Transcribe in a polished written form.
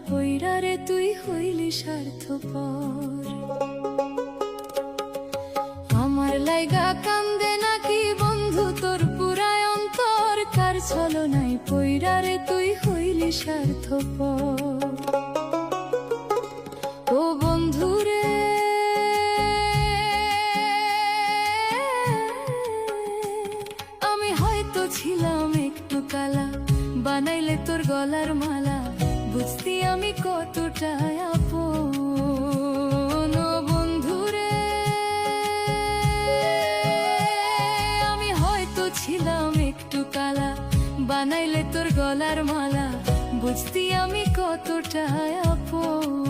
পইরা রে তুই হইলি স্বার্থপর। আমার লাইগা কান্দে নাকি বন্ধু তোর পুরায় অন্তর, কার ছলনায় পইরা রে তুই হইলি স্বার্থপর। ও বন্ধু রে আমি হয়তো ছিলাম একটু কালা, বানাইলে তোর গলার মালা, বুঝতি আমি কতটা আপন। ও বন্ধু রে আমি হয়তো ছিলাম একটু কালা, বানাইলে তোর গলার মালা, বুঝতি আমি কতটা আপন।